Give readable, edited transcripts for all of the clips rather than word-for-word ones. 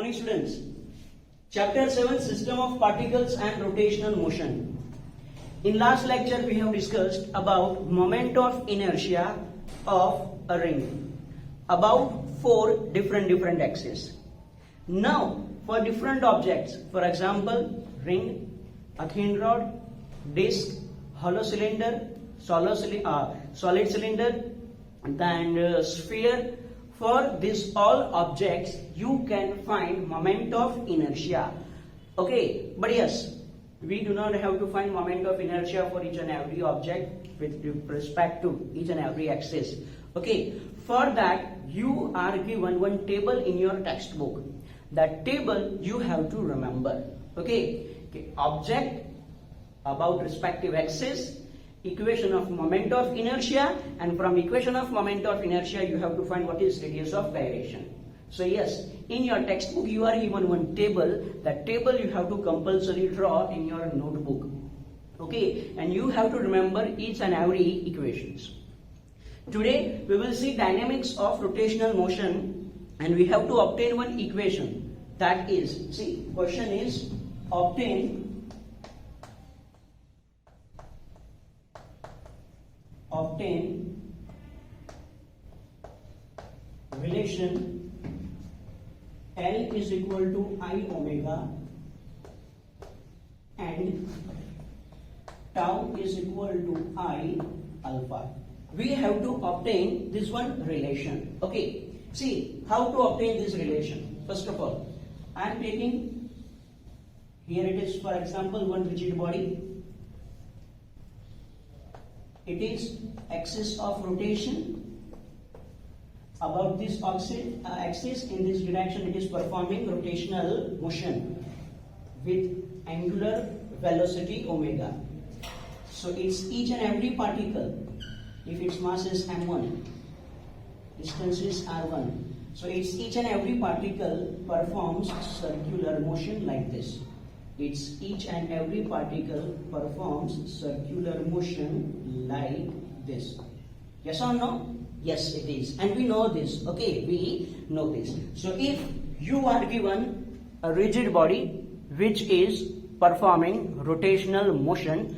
morning students. Chapter 7 System of Particles and Rotational Motion. In last lecture we have discussed about moment of inertia of a ring, about 4 different axes. Now for different objects, for example ring, a thin rod, disc, hollow cylinder, solid cylinder, then sphere, for these all objects you can find moment of inertia. Okay, but yes, we do not have to find moment of inertia for each and every object with respect to each and every axis. Okay, for that you are given one table in your textbook. That table you have to remember. Okay, object about respective axis, equation of moment of inertia, and from equation of moment of inertia you have to find what is radius of gyration. So yes, in your textbook you are given one table. That table you have to compulsory draw in your notebook. Okay, and you have to remember each and every equations. Today we will see dynamics of rotational motion, and we have to obtain one equation. That is, see, question is obtain relation L is equal to I omega and tau is equal to I alpha. We have to obtain this one relation. Okay, see how to obtain this relation. First of all, I am taking, here it is for example one rigid body. It is axis of rotation. About this axis in this direction it is performing rotational motion with angular velocity omega. So it's each and every particle, if its mass is m1, distance is r1, so it's each and every particle performs circular motion like this. It's each and every particle performs circular motion like this. Yes or no? Yes, it is. And we know this. Okay, we know this. So if you are given a rigid body which is performing rotational motion,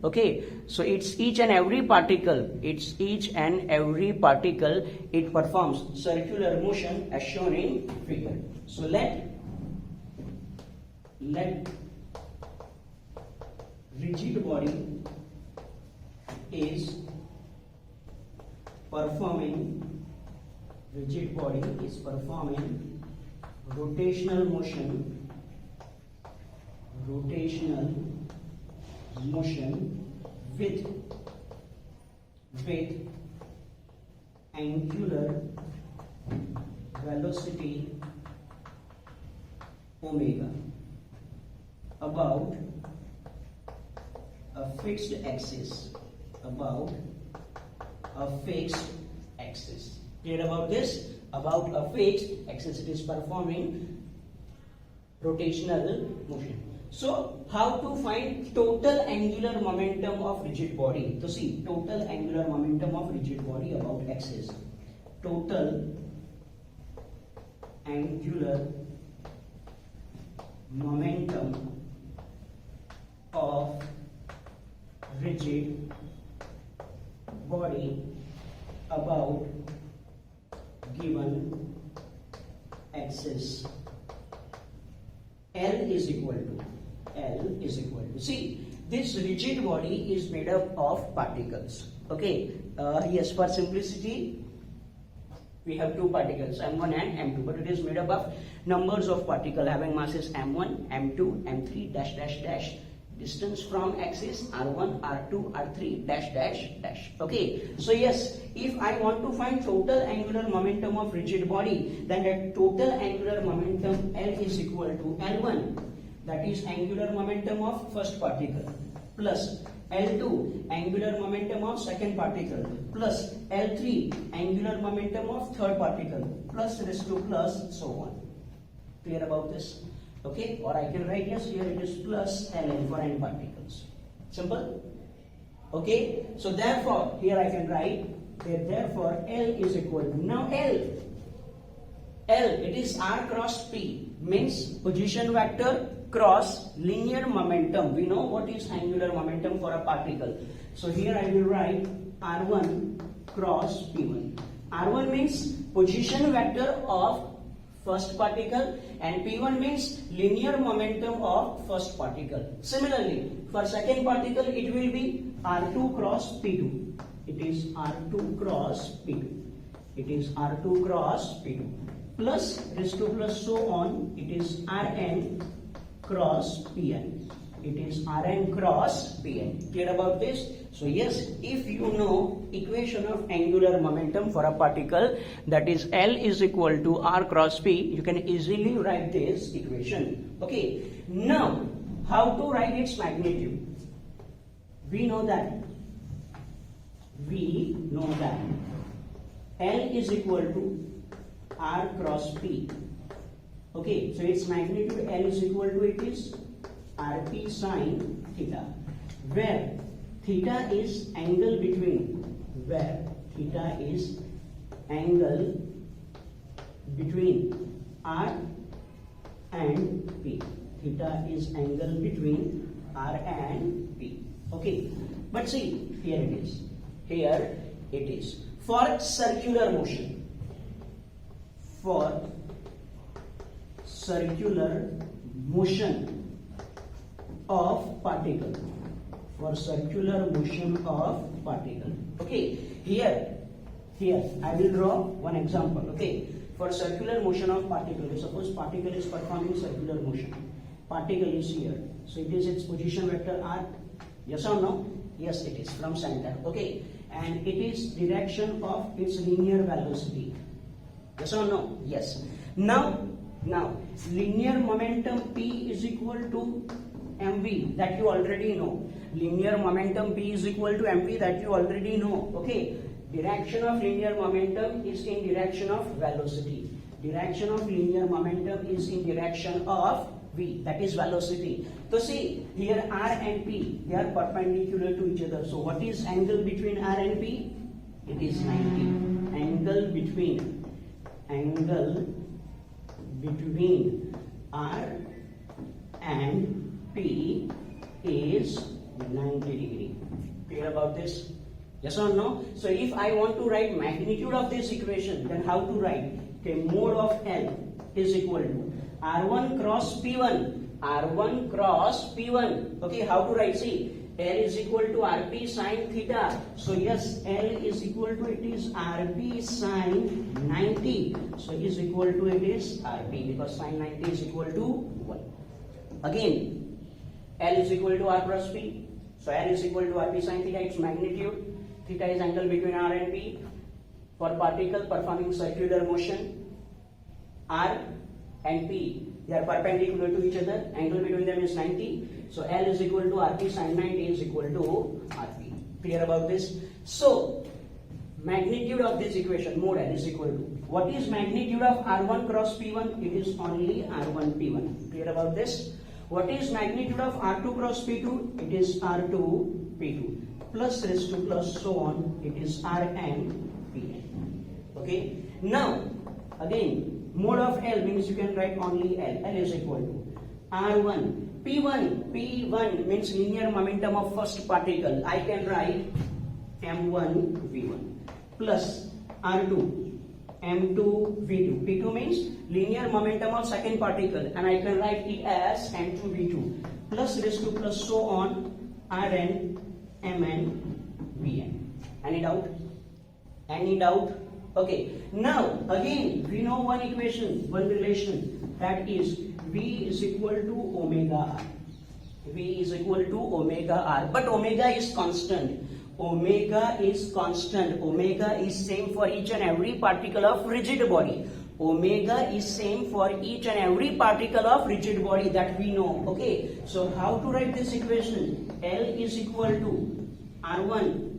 okay, so it's each and every particle, it performs circular motion as shown in figure. So let rigid body is performing rotational motion with angular velocity omega about a fixed axis. Clear about this? About a fixed axis it is performing rotational motion. So how to find total angular momentum of rigid body? So see, total angular momentum of rigid body about axis. Total angular momentum of rigid body about given axis. L is equal to, see, this rigid body is made up of particles. Okay, yes, for simplicity we have 2 particles, m1 and m2, but it is made up of numbers of particles having masses m1, m2, m3 dash dash dash. Distance from axis r1, r2, r3 dash dash dash. Okay, so yes, if I want to find total angular momentum of rigid body, then that total angular momentum L is equal to L1, that is angular momentum of first particle, plus L2 angular momentum of second particle, plus L3 angular momentum of third particle, plus raised to plus so on. Clear about this? Okay, or I can write, yes, here it is plus Ln for n particles. Simple? Okay, so therefore here I can write that therefore L is equal to, now L, L, it is R cross P, means position vector cross linear momentum. We know what is angular momentum for a particle. So here I will write R1 cross P1. R1 means position vector of first particle and P1 means linear momentum of first particle. Similarly, for second particle it will be R2 cross P2. It is R2 cross P2. It is R2 cross P2. Plus raised to plus so on, it is Rn cross Pn. It is Rn cross Pn. Clear about this? So yes, if you know equation of angular momentum for a particle, that is L is equal to R cross P, you can easily write this equation. Okay. Now, how to write its magnitude? We know that L is equal to R cross P. Okay, so its magnitude L is equal to, it is Rp sine theta, where theta is angle between, R and P. Theta is angle between R and P. Okay, but see, here it is. For circular motion, of particle, okay, here I will draw one example. Okay, for circular motion of particle, suppose particle is performing circular motion, particle is here, so it is its position vector R, yes or no? Yes, it is from center. Okay, and it is direction of its linear velocity, yes or no? Yes. Now linear momentum P is equal to mv, that you already know. Linear momentum P is equal to mv, that you already know. Okay, direction of linear momentum is in direction of velocity. Direction of linear momentum is in direction of v, that is velocity. So see, here R and P, they are perpendicular to each other. So what is angle between R and P? It is 90. Angle between R and P is 90 degree. Clear about this? Yes or no? So if I want to write magnitude of this equation, then how to write? Okay, mode of L is equal to R1 cross P1. R1 cross P1. Okay, how to write? See, L is equal to Rp sine theta. So yes, L is equal to, it is Rp sine 90. So is equal to, it is Rp, because sine 90 is equal to 1. Again, L is equal to R cross P. So L is equal to Rp sine theta, its magnitude. Theta is angle between R and P. For particle performing circular motion, R and P, they are perpendicular to each other. Angle between them is 90. So L is equal to Rp sine 90 is equal to Rp. Clear about this? So magnitude of this equation, mode L is equal to, what is magnitude of R1 cross P1? It is only R1 P1. Clear about this? What is magnitude of R2 cross P2? It is R2 P2. Plus raised to plus so on, it is Rn Pn. Okay. Now again, mode of L means you can write only L. L is equal to R1 P1. P1 means linear momentum of first particle. I can write M1 V1 plus R2 M2 V2. P2 means linear momentum of second particle, and I can write it as M2 V2 plus raised to plus so on Rn Mn Vn. Any doubt? Any doubt? Okay. Now again we know one equation, one relation, that is V is equal to omega R. V is equal to omega R. But omega is constant. Omega is constant. Omega is same for each and every particle of rigid body. Omega is same for each and every particle of rigid body, that we know. Okay. So how to write this equation? L is equal to R1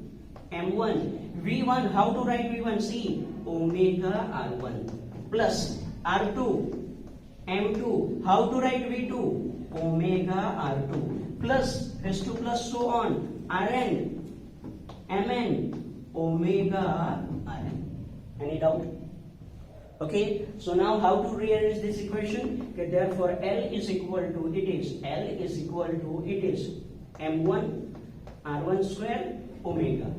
M1 V1. How to write V1? See, omega R1 plus R2 M2. How to write V2? Omega R2 plus raised to plus so on Rn Mn omega Rn. Any doubt? Okay, so now how to rearrange this equation? Okay, therefore L is equal to m1 r1 square omega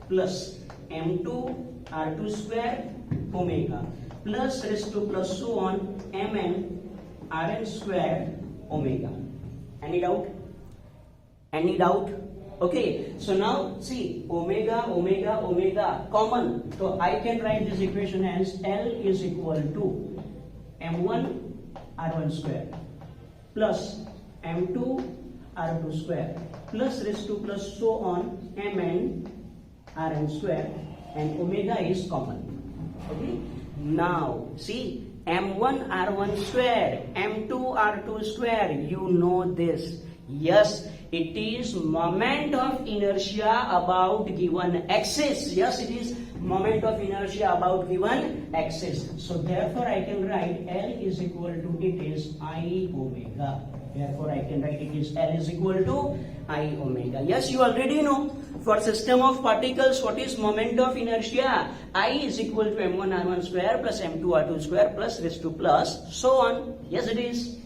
plus m2 r2 square omega plus raised to plus so on mn rn square omega. Any doubt? Any doubt? Okay, so now see omega common, so I can write this equation as L is equal to m1 r1 square plus m2 r2 square plus raised to plus so on mn rn square, and omega is common. Okay, now see m1 r1 square, m2 r2 square, you know this. Yes, it is moment of inertia about given axis. Yes, it is moment of inertia about given axis. So therefore I can write L is equal to it is I omega. Therefore I can write it is L is equal to I omega. Yes, you already know for system of particles what is moment of inertia. I is equal to m1 r1 square plus m2 r2 square plus raised to plus so on. Yes, it is.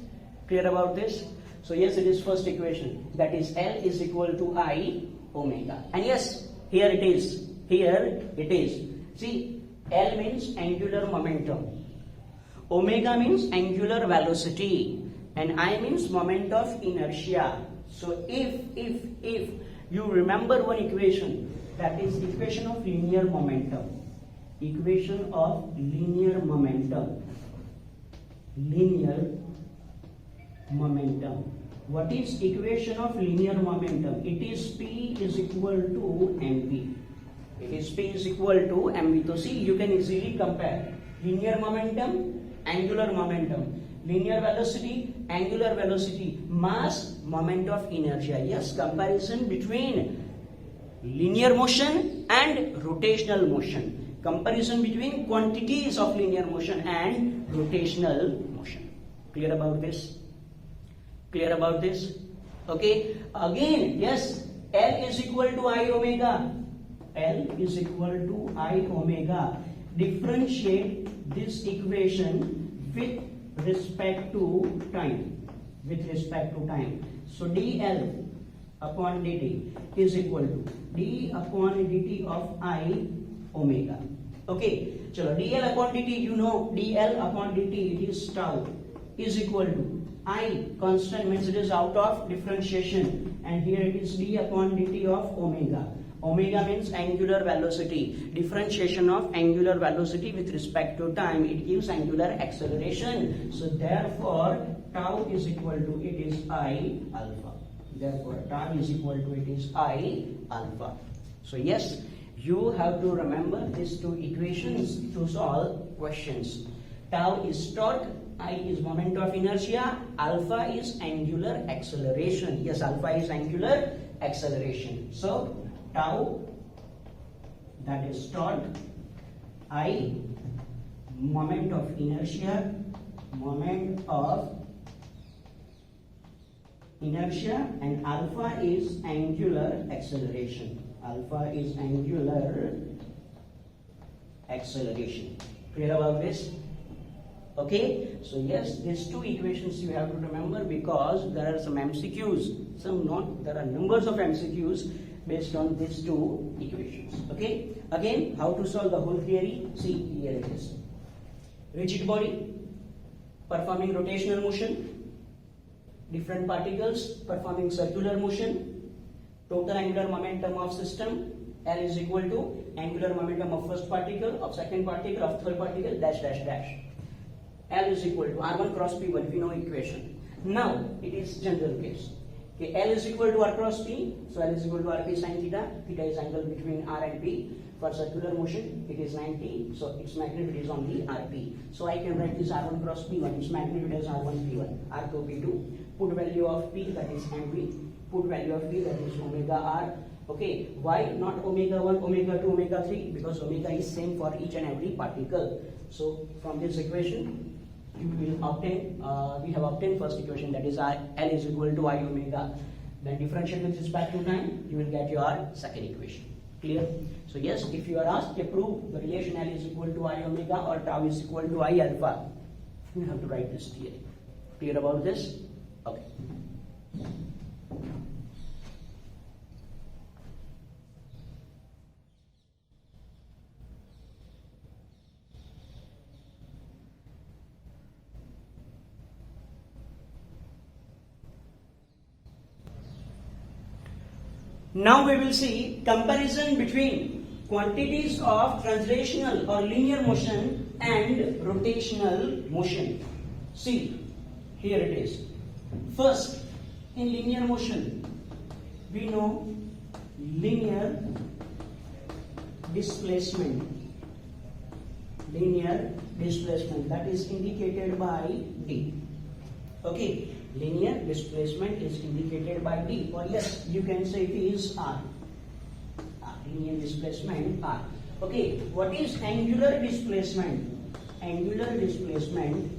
Clear about this? So yes, it is first equation, that is L is equal to I omega. And yes, here it is. Here it is. See, L means angular momentum, omega means angular velocity, and I means moment of inertia. So if you remember one equation, that is equation of linear momentum. Equation of linear momentum. Linear momentum. What is equation of linear momentum? It is P is equal to mv. It is P is equal to mv. So see, you can easily compare linear momentum, angular momentum, linear velocity, angular velocity, mass, moment of inertia. Yes, comparison between linear motion and rotational motion. Comparison between quantities of linear motion and rotational motion. Clear about this? Clear about this? Okay, again, yes, L is equal to I omega. L is equal to I omega. Differentiate this equation with respect to time. With respect to time. So dL upon dt is equal to d upon dt of I omega. Okay, so dL upon dt, you know dL upon dt, it is tau, is equal to I constant, means it is out of differentiation, and here it is d upon dt of omega. Omega means angular velocity. Differentiation of angular velocity with respect to time, it gives angular acceleration. So therefore tau is equal to it is I alpha. Therefore tau is equal to it is I alpha. So yes, you have to remember these two equations to solve questions. Tau is torque, I is moment of inertia, alpha is angular acceleration. Yes, alpha is angular acceleration. So tau, that is torque, I moment of inertia, and alpha is angular acceleration. Alpha is angular acceleration. Clear about this? Okay, so yes, these two equations you have to remember, because there are some MCQs, there are numbers of MCQs based on these two equations. Okay, again, how to solve the whole theory? See, here it is. Rigid body performing rotational motion, different particles performing circular motion, total angular momentum of system, L is equal to angular momentum of first particle, of second particle, of third particle, dash dash dash. L is equal to R1 cross P1, we know equation. Now, it is general case. Okay, L is equal to R cross P, so L is equal to RP sin theta. Theta is angle between R and P. For circular motion, it is 90, so its magnitude is on the RP. So I can write this R1 cross P1, its magnitude is R1 P1, R2 P2. Put value of P, that is MV. Put value of P, that is omega R. Okay, why not omega 1, omega 2, omega 3? Because omega is same for each and every particle. So from this equation, you will obtain, we have obtained first equation, that is L is equal to I omega. Then differentiate with respect to time, you will get your second equation. Clear? So yes, if you are asked to prove the relation L is equal to I omega or tau is equal to I alpha, you have to write this theory. Clear about this? Okay. Now we will see comparison between quantities of translational or linear motion and rotational motion. See, here it is. First, in linear motion, we know linear displacement. Linear displacement, that is indicated by D. Okay, linear displacement is indicated by D, or yes, you can say it is R. Linear displacement R. Okay, what is angular displacement? Angular displacement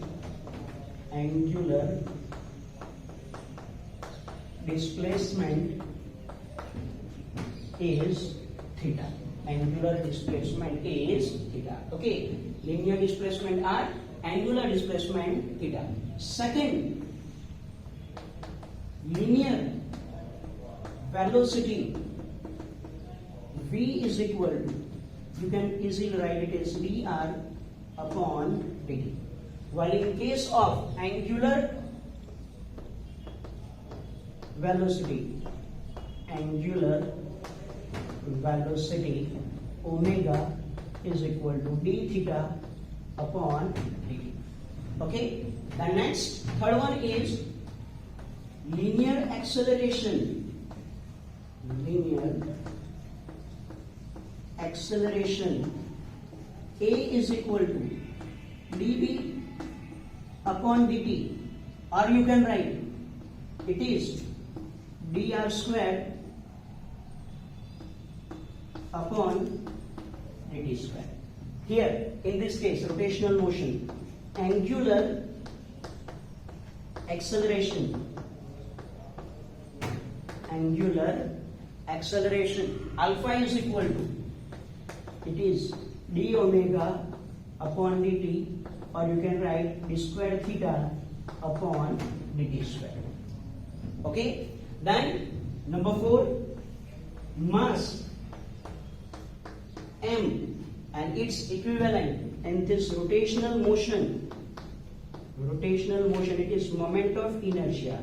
is theta. Angular displacement is theta. Okay, linear displacement R, angular displacement theta. Second, linear velocity V is equal to, you can easily write it as dr upon dt. While in case of angular velocity, omega is equal to d theta upon dt. Okay, the next, third one is linear acceleration. A is equal to dB upon dt, or you can write it is dr squared upon dt squared. Here in this case, rotational motion, angular acceleration, alpha is equal to, it is d omega upon dt, or you can write d square theta upon dt square. Okay, then number 4, mass m and its equivalent in this rotational motion, it is moment of inertia.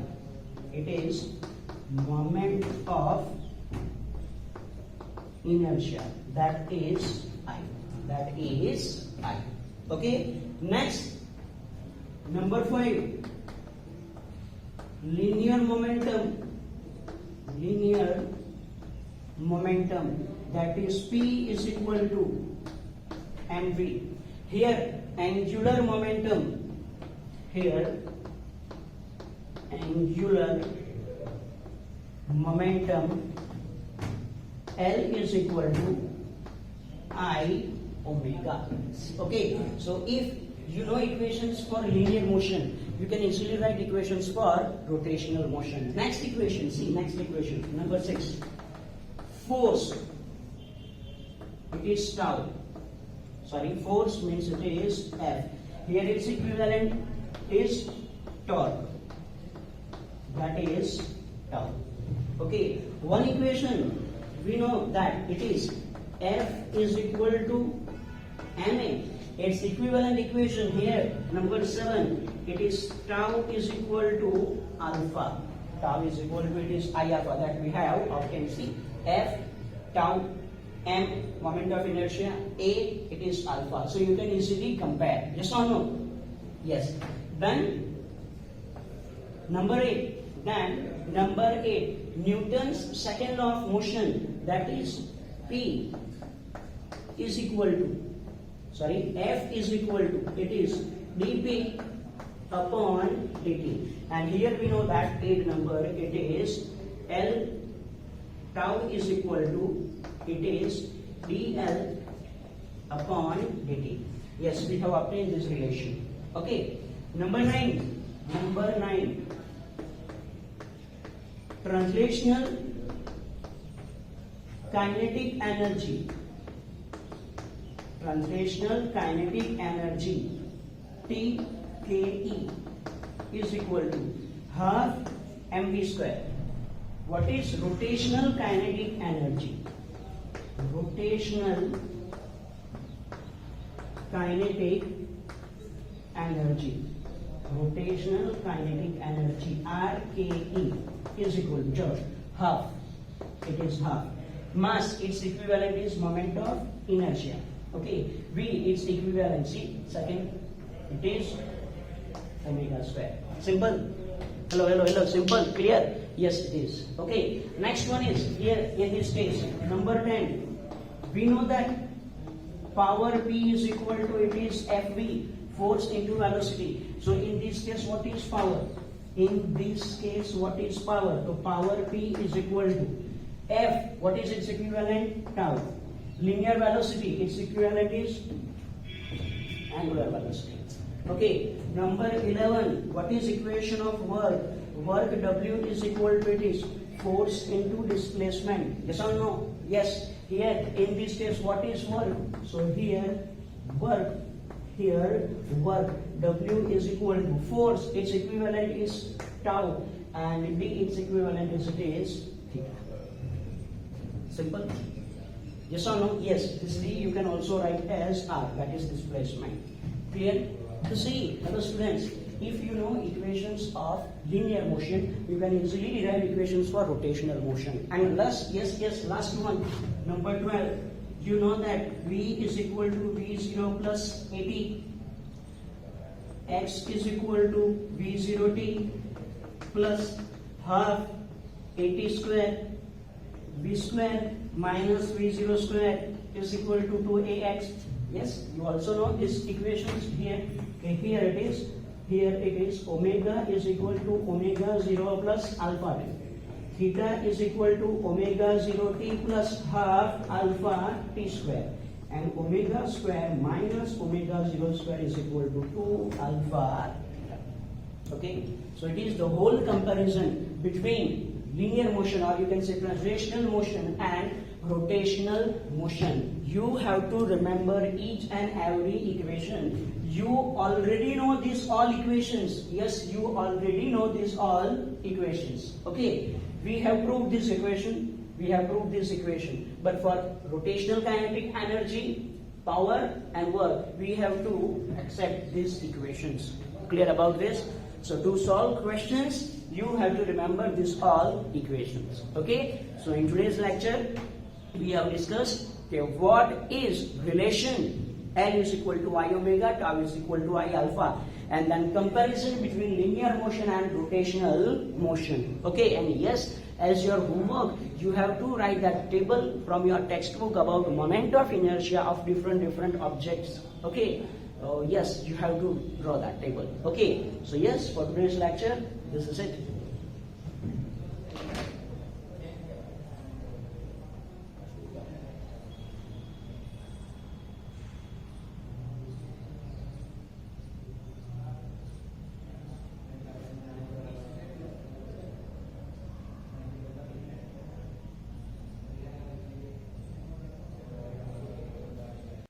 It is moment of inertia, that is I. Okay, next, number 5, linear momentum, that is P is equal to mv. Here angular momentum, L is equal to I omega. Okay, so if you know equations for linear motion, you can easily write equations for rotational motion. Next equation, see, number 6. Force, it is tau. Force means it is F. Here its equivalent is torque, that is tau. Okay, one equation, we know that it is F is equal to ma. Its equivalent equation here, number 7, it is tau is equal to alpha. Tau is equal to, it is I alpha that we have obtained. See, F, tau, m, moment of inertia, a, it is alpha. So you can easily compare. Yes or no? Yes. Then number 8. Newton's second law of motion, that is P is equal to, F is equal to, it is dP upon dt. And here we know that 8 number, it is L, tau is equal to, it is dL upon dt. Yes, we have obtained this relation. Okay, number 9. kinetic energy. Translational kinetic energy TKE is equal to half mv square. What is rotational kinetic energy? Rotational kinetic energy. Rotational kinetic energy RKE is equal to half. It is half. Mass, its equivalent is moment of inertia. Okay. V, its equivalency, second, it is omega square. Simple. Hello. Simple. Clear? Yes, it is. Okay. Next one is here in this case, number 10. We know that power P is equal to, it is Fv, force into velocity. So in this case, what is power? In this case, what is power? So power P is equal to F. What is its equivalent? Tau. Linear velocity, its equivalent is angular velocity. Okay. Number 11. What is equation of work? Work W is equal to, it is force into displacement. Yes or no? Yes. Here in this case, what is work? So here work. Here work W is equal to force. Its equivalent is tau, and D, its equivalent is, it is theta. Simple. Yes or no? Yes. This D you can also write as R, that is displacement. Clear? To see, hello students, if you know equations of linear motion, you can easily derive equations for rotational motion. And last, last one, number 12. You know that V is equal to V0 plus AT. X is equal to V0t plus half AT square. V square minus V0 square is equal to 2AX. Yes, you also know these equations here. Okay, here it is. Here it is. Omega is equal to omega 0 plus alpha t. Theta is equal to omega 0t plus half alpha t square. And omega square minus omega 0 square is equal to 2 alpha theta. Okay, so it is the whole comparison between linear motion, or you can say translational motion, and rotational motion. You have to remember each and every equation. You already know these all equations. Yes, you already know these all equations. Okay, we have proved this equation. But for rotational kinetic energy, power and work, we have to accept these equations. Clear about this? So to solve questions, you have to remember these all equations. Okay, so in today's lecture, we have discussed what is relation L is equal to I omega, tau is equal to I alpha, and then comparison between linear motion and rotational motion. Okay, and yes, as your homework, you have to write that table from your textbook about moment of inertia of different objects. Okay, yes, you have to draw that table. Okay, so yes, for today's lecture, this is it.